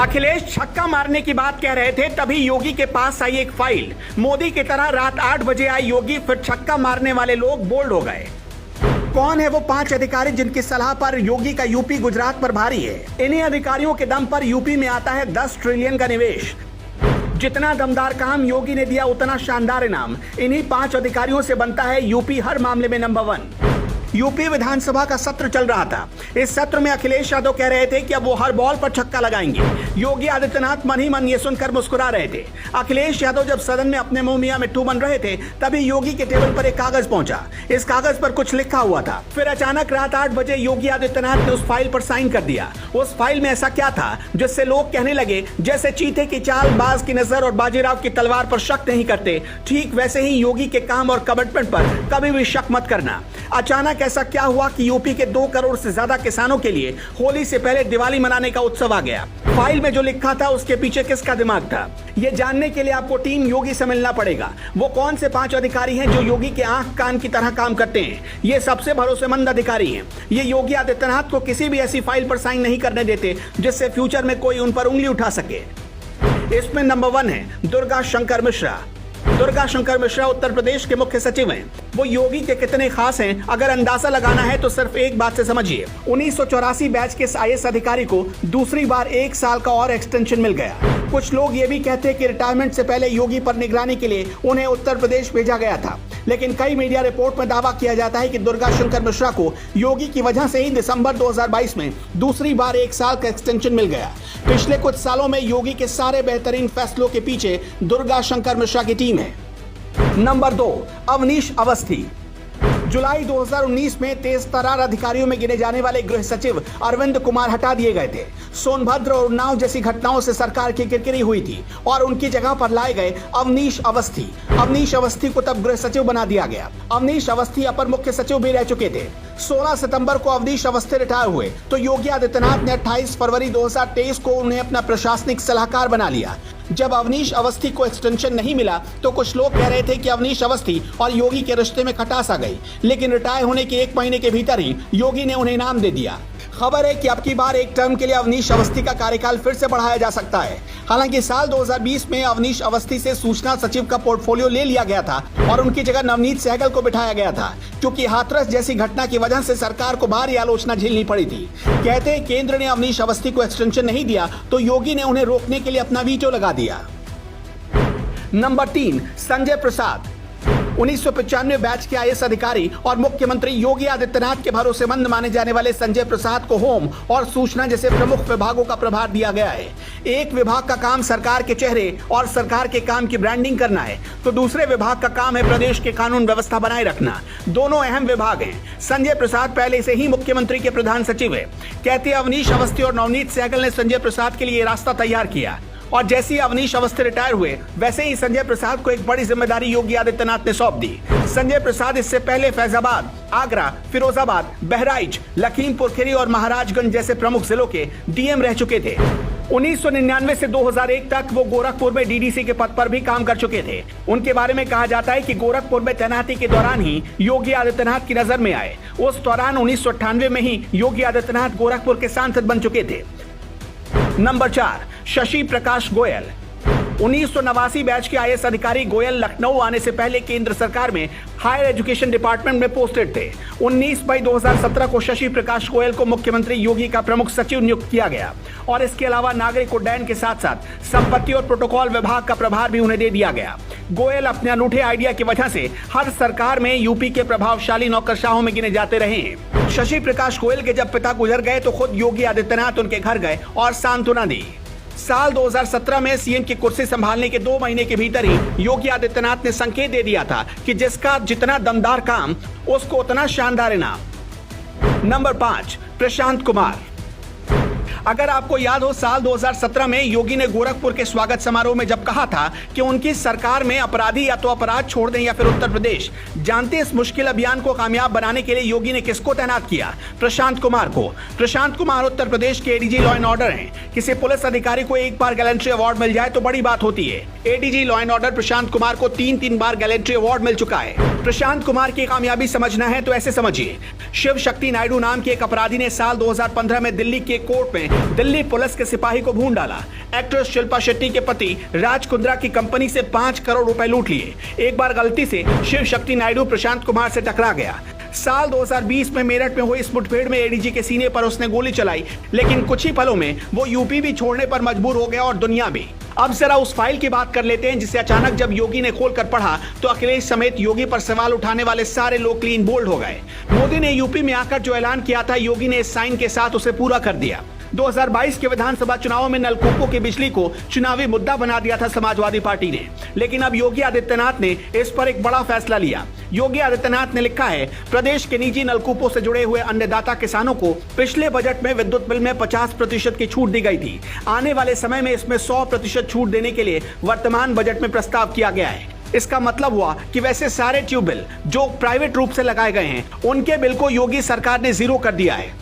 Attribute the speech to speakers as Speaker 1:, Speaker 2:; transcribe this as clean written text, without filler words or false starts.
Speaker 1: अखिलेश छक्का मारने की बात कह रहे थे, तभी योगी के पास आई एक फाइल। मोदी की तरह रात 8 बजे आए योगी, फिर छक्का मारने वाले लोग बोल्ड हो गए। कौन है वो 5 अधिकारी जिनकी सलाह पर योगी का यूपी गुजरात पर भारी है? इन्हीं अधिकारियों के दम पर यूपी में आता है 10 ट्रिलियन का निवेश। जितना दमदार काम योगी ने दिया, उतना शानदार इनाम। इन्हीं 5 अधिकारियों से बनता है यूपी हर मामले में नंबर 1। यूपी विधानसभा का सत्र चल रहा था। इस सत्र में अखिलेश यादव कह रहे थे कि अब वो हर बॉल पर छक्का लगाएंगे। योगी आदित्यनाथ मन ही मन ये सुनकर मुस्कुरा रहे थे। अखिलेश यादव जब सदन में अपने मुंह मियां मिट्ठू बन रहे थे, तभी योगी के टेबल पर एक कागज पहुंचा। इस कागज पर कुछ लिखा हुआ था। फिर अचानक रात 8 बजे योगी आदित्यनाथ ने उस फाइल पर साइन कर दिया। उस फाइल में ऐसा क्या था जिससे लोग कहने लगे जैसे चीते की चाल, बाज की नजर और बाजीराव की तलवार पर शक नहीं करते, ठीक वैसे ही योगी के काम और कमिटमेंट पर कभी भी शक मत करना। अचानक ऐसा क्या हुआ कि यूपी के 2 करोड़ से ज्यादा किसानों के लिए होली से पहले दिवाली मनाने का उत्सव आ गया? फाइल में जो लिखा था उसके पीछे किसका दिमाग था? ये जानने के लिए आपको टीम योगी से मिलना पड़ेगा। वो कौन से 5 अधिकारी हैं जो योगी के आंख कान की तरह काम करते हैं? ये सबसे भरोसेमंद अधिकारी हैं। ये योगी आदित्यनाथ को किसी भी ऐसी फाइल पर साइन नहीं करने देते जिससे फ्यूचर में कोई उन पर उंगली उठा सके। इसमें नंबर 1 है दुर्गा शंकर मिश्रा। दुर्गा शंकर मिश्रा उत्तर प्रदेश के मुख्य सचिव हैं। वो योगी के कितने खास हैं, अगर अंदाजा लगाना है तो सिर्फ एक बात से समझिए। 1984 बैच के IAS अधिकारी को दूसरी बार 1 साल का और एक्सटेंशन मिल गया। कुछ लोग ये भी कहते हैं कि रिटायरमेंट से पहले योगी पर निगरानी के लिए उन्हें उत्तर प्रदेश भेजा गया था, लेकिन कई मीडिया रिपोर्ट में दावा किया जाता है कि दुर्गा शंकर मिश्रा को योगी की वजह से ही दिसंबर 2022 में दूसरी बार 1 साल का एक्सटेंशन मिल गया। पिछले कुछ सालों में योगी के सारे बेहतरीन फैसलों के पीछे दुर्गा शंकर मिश्रा की टीम है। नंबर 2, अवनीश अवस्थी। जुलाई 2019 में तेज तर्रार अधिकारियों में गिने जाने वाले गृह सचिव अरविंद कुमार हटा दिए गए थे। सोनभद्र और उन्नाव जैसी घटनाओं से सरकार की किरकिरी हुई थी और उनकी जगह पर लाए गए अवनीश अवस्थी। अवनीश अवस्थी को तब गृह सचिव बना दिया गया। अवनीश अवस्थी अपर मुख्य सचिव भी रह चुके थे। 16 सितंबर को अवनीश अवस्थी रिटायर हुए तो योगी आदित्यनाथ ने 28 फरवरी 2023 को उन्हें अपना प्रशासनिक सलाहकार बना लिया। जब अवनीश अवस्थी को एक्सटेंशन नहीं मिला तो कुछ लोग कह रहे थे कि अवनीश अवस्थी और योगी के रिश्ते में खटास आ गई, लेकिन रिटायर होने के 1 महीने के भीतर ही योगी ने उन्हें इनाम दे दिया। खबर है कि अब की बार एक टर्म के लिए अवनीश अवस्थी का कार्यकाल फिर से बढ़ाया जा सकता है। हालांकि साल 2020 में अवनीश अवस्थी से सूचना सचिव का पोर्टफोलियो ले लिया गया था और उनकी जगह नवनीत सहगल को बिठाया गया था, क्योंकि हाथरस जैसी घटना की वजह से सरकार को भारी आलोचना झेलनी पड़ी थी। कहते हैं केंद्र ने अवनीश अवस्थी को एक्सटेंशन नहीं दिया तो योगी ने उन्हें रोकने के लिए अपना वीटो लगा दिया। नंबर 3, संजय प्रसाद। 1995 बैच के IAS अधिकारी और मुख्यमंत्री योगी आदित्यनाथ के भरोसेमंद माने जाने वाले संजय प्रसाद को होम और सूचना जैसे प्रमुख विभागों का प्रभार दिया गया है। एक विभाग का काम सरकार के चेहरे और सरकार के काम की ब्रांडिंग करना है, तो दूसरे विभाग का काम है प्रदेश के कानून व्यवस्था बनाए रखना। दोनों अहम विभाग हैं। संजय प्रसाद पहले से ही मुख्यमंत्री के प्रधान सचिव है। कहते अवनीश अवस्थी और नवनीत सहगल ने संजय प्रसाद के लिए रास्ता तैयार किया और जैसे ही अवनीश अवस्थी रिटायर हुए वैसे ही संजय प्रसाद को एक बड़ी जिम्मेदारी योगी आदित्यनाथ ने सौंप दी। संजय प्रसाद इससे पहले फैजाबाद, आगरा, फिरोजाबाद, बहराइच, लखीमपुर खीरी और महाराजगंज जैसे प्रमुख जिलों के DM रह चुके थे। 1999 से 2001 तक वो गोरखपुर में DDC के पद पर भी काम कर चुके थे। उनके बारे में कहा जाता है कि गोरखपुर में तैनाती के दौरान ही योगी आदित्यनाथ की नजर में आए। उस दौरान 1998 में ही योगी आदित्यनाथ गोरखपुर के सांसद बन चुके थे। नंबर 4, शशि प्रकाश गोयल। 1989 बैच के IAS अधिकारी गोयल लखनऊ आने से पहले केंद्र सरकार में हायर एजुकेशन डिपार्टमेंट में पोस्टेड थे। 19 मई 2017 को शशि प्रकाश गोयल को मुख्यमंत्री योगी का प्रमुख सचिव नियुक्त किया गया और इसके अलावा नागरिक उड्डयन के साथ साथ संपत्ति और प्रोटोकॉल विभाग का प्रभार भी उन्हें दे दिया गया। गोयल अपने अनूठे आइडिया की वजह से हर सरकार में यूपी के प्रभावशाली नौकरशाहों में गिने जाते रहे हैं। शशि प्रकाश गोयल के जब पिता गुजर गए तो खुद योगी आदित्यनाथ उनके घर गए और सांत्वना दी। साल 2017 में CM की कुर्सी संभालने के 2 महीने के भीतर ही योगी आदित्यनाथ ने संकेत दे दिया था कि जिसका जितना दमदार काम उसको उतना शानदार इनाम। नंबर 5, प्रशांत कुमार। अगर आपको याद हो, साल 2017 में योगी ने गोरखपुर के स्वागत समारोह में जब कहा था कि उनकी सरकार में अपराधी या तो अपराध छोड़ दें या फिर उत्तर प्रदेश, जानते इस मुश्किल अभियान को कामयाब बनाने के लिए योगी ने किसको तैनात किया? प्रशांत कुमार को। प्रशांत कुमार उत्तर प्रदेश के ADG लॉ एंड ऑर्डर हैं। किसी पुलिस अधिकारी को एक बार गैलेंट्री अवार्ड मिल जाए तो बड़ी बात होती है। ADG law and order Prashant Kumar को 3 बार गैलेंट्री अवार्ड मिल चुका है। प्रशांत कुमार की कामयाबी समझना है तो ऐसे समझिए, शिव शक्ति नायडू नाम के एक अपराधी ने साल 2015 में दिल्ली के कोर्ट में दिल्ली पुलिस के सिपाही को भून डाला। एक्ट्रेस शिल्पा शेट्टी के पति राज कुंद्रा की कंपनी से 5 करोड़ रुपए लूट लिए। एक बार गलती से शिव शक्ति नायडू प्रशांत कुमार से टकरा गया। साल 2020 में मेरठ में हुई इस मुठभेड़ में एडीजी के सीने पर उसने गोली चलाई, लेकिन कुछ ही पलों में वो यूपी भी छोड़ने पर मजबूर हो गया और दुनिया भी। अब जरा उस फाइल की बात कर लेते हैं जिसे अचानक जब योगी ने खोलकर पढ़ा तो अखिलेश समेत योगी पर सवाल उठाने वाले सारे लोग क्लीन बोल्ड हो गए। मोदी ने यूपी में आकर जो ऐलान किया था, योगी ने इस साइन के साथ उसे पूरा कर दिया। 2022 के विधानसभा चुनावों में नलकूपों की बिजली को चुनावी मुद्दा बना दिया था समाजवादी पार्टी ने, लेकिन अब योगी आदित्यनाथ ने इस पर एक बड़ा फैसला लिया। योगी आदित्यनाथ ने लिखा है, प्रदेश के निजी नलकूपों से जुड़े हुए अन्नदाता किसानों को पिछले बजट में विद्युत बिल में 50% की छूट दी गई थी। आने वाले समय में इसमें 100% छूट देने के लिए वर्तमान बजट में प्रस्ताव किया गया है। इसका मतलब हुआ कि वैसे सारे ट्यूबवेल जो प्राइवेट रूप से लगाए गए हैं, उनके बिल को योगी सरकार ने जीरो कर दिया है।